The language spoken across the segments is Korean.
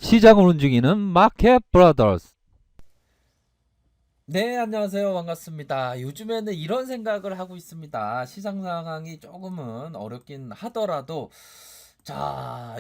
시장을 움직이는 마켓 브라더스. 네, 안녕하세요. 반갑습니다. 요즘에는 이런 생각을 하고 있습니다. 시장 상황이 조금은 어렵긴 하더라도, 자,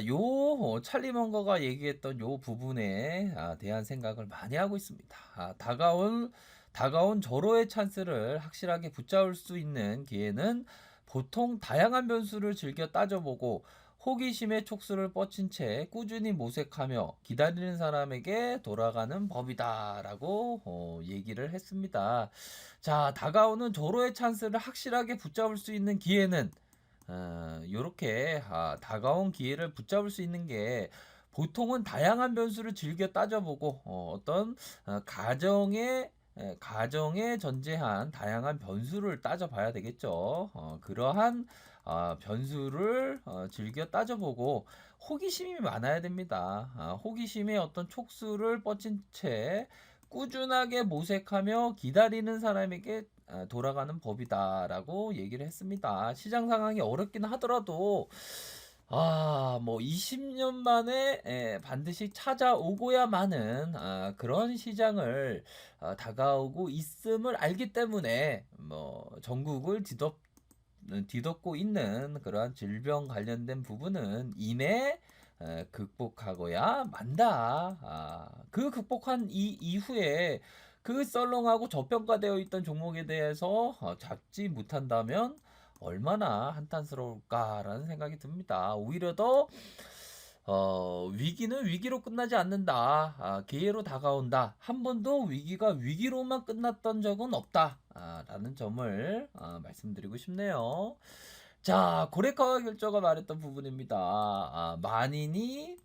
찰리 먼거가 얘기했던 요 부분에 대한 생각을 많이 하고 있습니다. 다가온 절호의 찬스를 확실하게 붙잡을 수 있는 기회는 보통 다양한 변수를 즐겨 따져보고 호기심의 촉수를 뻗친 채 꾸준히 모색하며 기다리는 사람에게 돌아가는 법이다라고 얘기를 했습니다. 자, 다가오는 절호의 찬스를 확실하게 붙잡을 수 있는 기회는 요렇게 다가온 기회를 붙잡을 수 있는 게 보통은 다양한 변수를 즐겨 따져보고 어떤 가정에 전제한 다양한 변수를 따져봐야 되겠죠. 그러한 변수를 즐겨 따져보고 호기심이 많아야 됩니다. 호기심의 어떤 촉수를 뻗친 채 꾸준하게 모색하며 기다리는 사람에게 돌아가는 법이다라고 얘기를 했습니다. 시장 상황이 어렵긴 하더라도 뭐 20년 만에 반드시 찾아오고야마는 그런 시장을 다가오고 있음을 알기 때문에 뭐 전국을 뒤덮고 있는 그러한 질병 관련된 부분은 이내 극복하고야 만다. 그 극복한 이후에 그 썰렁하고 저평가되어 있던 종목에 대해서 잡지 못한다면 얼마나 한탄스러울까라는 생각이 듭니다. 오히려 더 위기는 위기로 끝나지 않는다. 기회로 다가온다. 한 번도 위기가 위기로만 끝났던 적은 없다. 라는 점을 말씀드리고 싶네요. 자, 고레카와 결저가 말했던 부분입니다. 만인이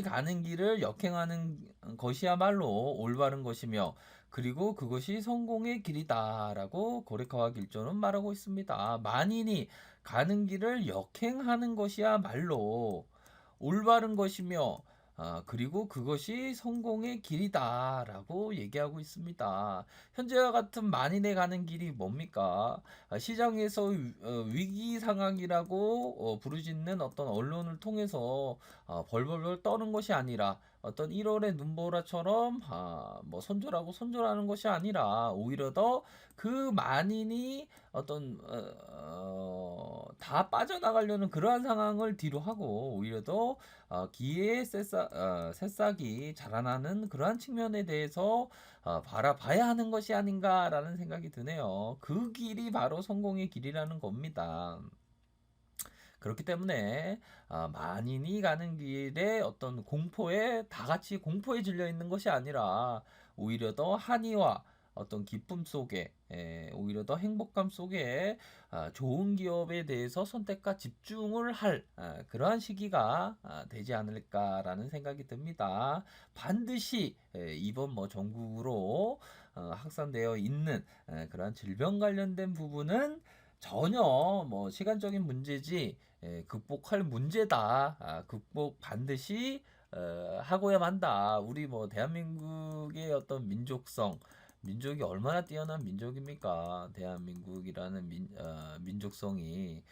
가는 길을 역행하는 것이야말로 올바른 것이며 그리고 그것이 성공의 길이다라고 고레카와 길조는 말하고 있습니다. 만인이 가는 길을 역행하는 것이야말로 올바른 것이며 그리고 그것이 성공의 길이다라고 얘기하고 있습니다. 현재와 같은 만인의 가는 길이 뭡니까? 시장에서 위기 상황이라고 부르짖는 어떤 언론을 통해서 벌벌벌 떠는 것이 아니라 어떤 1월의 눈보라처럼 뭐 손절하는 것이 아니라 오히려 더 그 만인이 어떤 다 빠져나가려는 그러한 상황을 뒤로 하고 오히려 더 기회의 새싹이 자라나는 그러한 측면에 대해서 바라봐야 하는 것이 아닌가라는 생각이 드네요. 그 길이 바로 성공의 길이라는 겁니다. 그렇기 때문에 만인이 가는 길에 어떤 공포에 다 같이 공포에 질려 있는 것이 아니라 오히려 더 한의와 어떤 기쁨 속에 오히려 더 행복감 속에 좋은 기업에 대해서 선택과 집중을 할 그러한 시기가 되지 않을까라는 생각이 듭니다. 반드시 이번 뭐 전국으로 확산되어 있는 그러한 질병 관련된 부분은 전혀 뭐 시간적인 문제지 극복할 문제다. 극복 반드시 하고야 만다. 우리 뭐 대한민국의 어떤 민족이 얼마나 뛰어난 민족입니까? 대한민국이라는 민족성이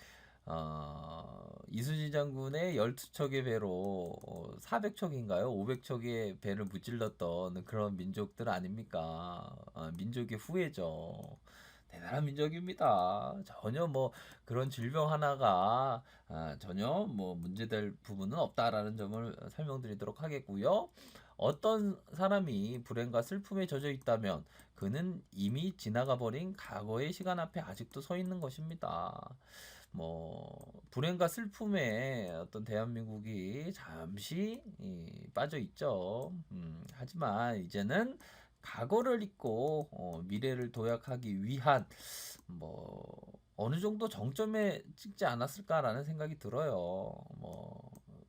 이순신 장군의 12척의 배로 400척인가요? 500척의 배를 무찔렀던 그런 민족들 아닙니까? 민족의 후예죠. 대단한 민족입니다. 전혀 뭐 그런 질병 하나가 전혀 뭐 문제될 부분은 없다라는 점을 설명드리도록 하겠고요. 어떤 사람이 불행과 슬픔에 젖어 있다면 그는 이미 지나가 버린 과거의 시간 앞에 아직도 서 있는 것입니다. 뭐 불행과 슬픔에 어떤 대한민국이 잠시 빠져 있죠. 하지만 이제는 과거를 잊고 미래를 도약하기 위한 뭐 어느 정도 정점에 찍지 않았을까라는 생각이 들어요. 뭐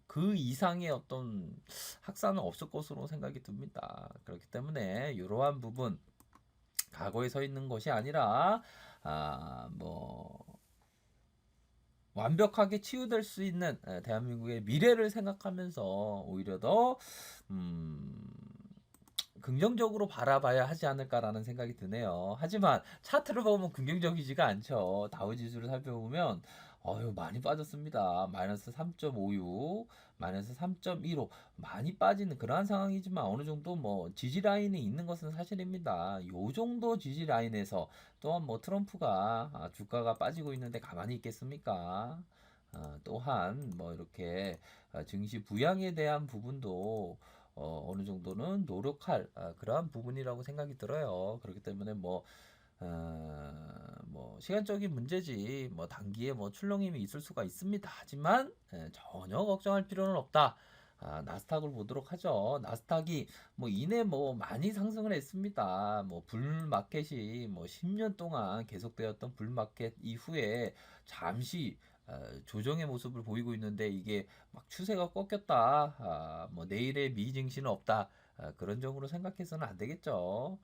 그 이상의 어떤 학사는 없을 것으로 생각이 듭니다. 그렇기 때문에 이러한 부분 과거에 서 있는 것이 아니라 뭐 완벽하게 치유될 수 있는 대한민국의 미래를 생각하면서 오히려 더 음, 긍정적으로 바라봐야 하지 않을까라는 생각이 드네요. 하지만 차트를 보면 긍정적이지가 않죠. 다우지수를 살펴보면 많이 빠졌습니다. 마이너스 3.56, 마이너스 3.15 많이 빠지는 그러한 상황이지만 어느 정도 뭐 지지 라인이 있는 것은 사실입니다. 요 정도 지지 라인에서 또한 뭐 트럼프가 주가가 빠지고 있는데 가만히 있겠습니까? 또한 뭐 이렇게 증시 부양에 대한 부분도 어느 정도는 노력할 그러한 부분이라고 생각이 들어요. 그렇기 때문에 뭐 시간적인 문제지 뭐 단기에 뭐 출렁임이 있을 수가 있습니다. 하지만 전혀 걱정할 필요는 없다. 나스닥을 보도록 하죠. 나스닥이 뭐 이내 뭐 많이 상승을 했습니다. 뭐 불마켓이 뭐 10년 동안 계속되었던 불마켓 이후에 잠시 조정의 모습을 보이고 있는데 이게 막 추세가 꺾였다. 뭐 내일의 미증시는 없다. 그런 쪽으로 생각해서는 안 되겠죠.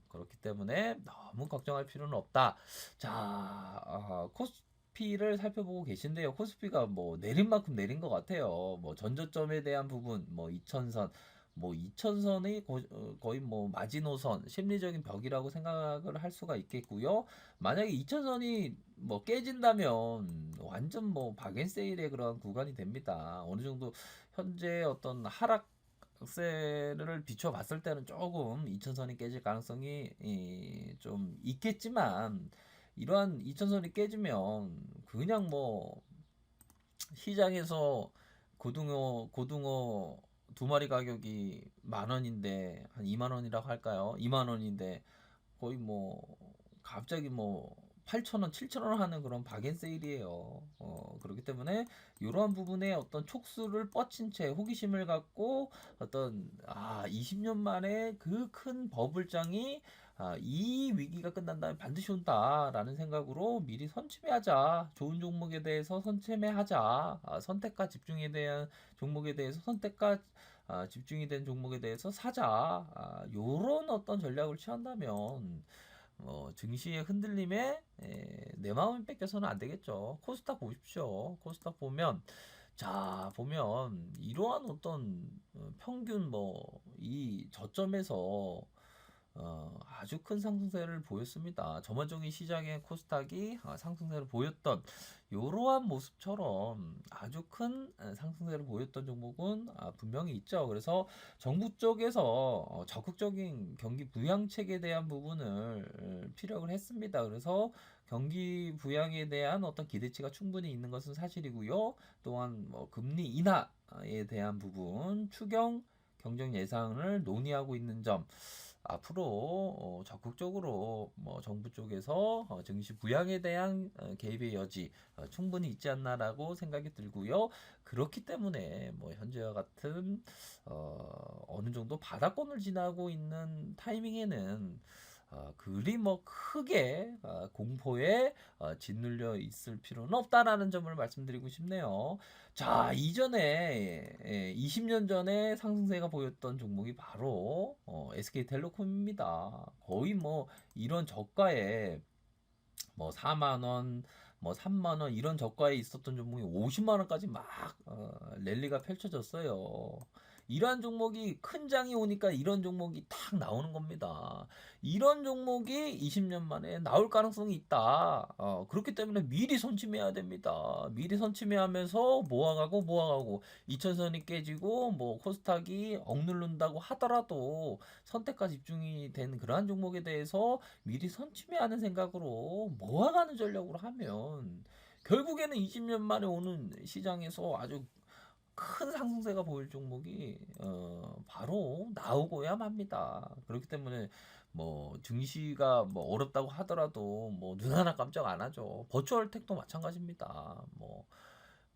그렇기 때문에 너무 걱정할 필요는 없다. 자, 코스피를 살펴보고 계신데요. 코스피가 뭐 내린 만큼 내린 것 같아요. 뭐 전저점에 대한 부분, 뭐 2000선, 뭐 2000선이 거의 뭐 마지노선, 심리적인 벽이라고 생각을 할 수가 있겠고요. 만약에 2000선이 뭐 깨진다면 완전 뭐 박앤세일의 그런 구간이 됩니다. 어느 정도 현재 어떤 하락세를 비춰봤을 때는 조금 2000선이 깨질 가능성이 좀 있겠지만 이러한 2000선이 깨지면 그냥 뭐 시장에서 고등어 두 마리 가격이 10,000원인데 한 20,000원이라고 할까요? 20,000원인데 거의 뭐 갑자기 뭐 8,000원, 7,000원 하는 그런 박앤세일이에요. 그렇기 때문에 이러한 부분에 어떤 촉수를 뻗친 채 호기심을 갖고 어떤 20년 만에 그 큰 버블장이 이 위기가 끝난 다음에 반드시 온다라는 생각으로 미리 선취매하자. 좋은 종목에 대해서 선취매하자. 선택과 집중에 대한 종목에 대해서 선택과 집중이 된 종목에 대해서 사자. 요런 어떤 전략을 취한다면 증시의 흔들림에 내 마음을 뺏겨서는 안 되겠죠. 코스닥 보십시오. 코스닥 보면 이러한 어떤 평균 뭐 이 저점에서 아주 큰 상승세를 보였습니다. 전반적인 시장의 코스닥이 상승세를 보였던 이러한 모습처럼 아주 큰 상승세를 보였던 종목은 분명히 있죠. 그래서 정부 쪽에서 적극적인 경기 부양책에 대한 부분을 피력을 했습니다. 그래서 경기 부양에 대한 어떤 기대치가 충분히 있는 것은 사실이고요. 또한 뭐 금리 인하에 대한 부분, 추경 경정 예상을 논의하고 있는 점 앞으로 적극적으로 뭐 정부 쪽에서 증시 부양에 대한 개입의 여지 충분히 있지 않나라고 생각이 들고요. 그렇기 때문에 뭐 현재와 같은 어느 정도 바닥권을 지나고 있는 타이밍에는 그리 뭐 크게 공포에 짓눌려 있을 필요는 없다라는 점을 말씀드리고 싶네요. 자, 이전에 20년 전에 상승세가 보였던 종목이 바로 SK텔레콤입니다. 거의 뭐 이런 저가에 뭐 4만 원, 뭐 3만 원 이런 저가에 있었던 종목이 50만 원까지 막 랠리가 펼쳐졌어요. 이러한 종목이 큰 장이 오니까 이런 종목이 탁 나오는 겁니다. 이런 종목이 20년 만에 나올 가능성이 있다. 그렇기 때문에 미리 선침해야 됩니다. 미리 선침해하면서 모아가고 2000선이 깨지고 뭐 코스닥이 억누른다고 하더라도 선택과 집중이 된 그러한 종목에 대해서 미리 선침해하는 생각으로 모아가는 전략으로 하면 결국에는 20년 만에 오는 시장에서 아주 큰 상승세가 보일 종목이 바로 나오고야 합니다. 그렇기 때문에 뭐 증시가 뭐 어렵다고 하더라도 뭐 눈 하나 깜짝 안 하죠. 버추얼텍도 마찬가지입니다. 뭐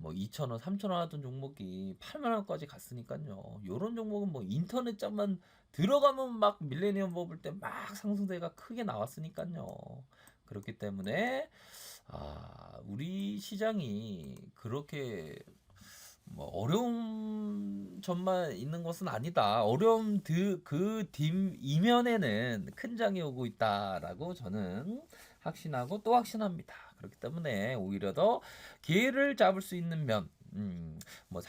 2,000원, 3,000원 하던 종목이 8만 원까지 갔으니까요. 요런 종목은 뭐 인터넷장만 들어가면 막 밀레니엄 버블 때 막 상승세가 크게 나왔으니까요. 그렇기 때문에 우리 시장이 그렇게 뭐 어려운 점만 있는 것은 아니다. 어려움 그 이면에는 큰 장이 오고 있다라고 저는 확신하고 또 확신합니다. 그렇기 때문에 오히려 더 기회를 잡을 수 있는 면, 뭐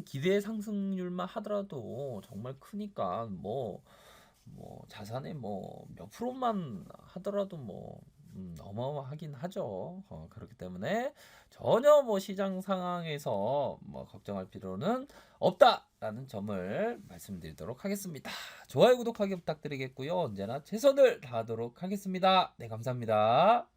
기대 상승률만 하더라도 정말 크니까 뭐 자산의 뭐 몇 프로만 하더라도 뭐 어마어마하긴 하죠. 그렇기 때문에 전혀 뭐 시장 상황에서 뭐 걱정할 필요는 없다라는 점을 말씀드리도록 하겠습니다. 좋아요, 구독하기 부탁드리겠고요. 언제나 최선을 다하도록 하겠습니다. 네, 감사합니다.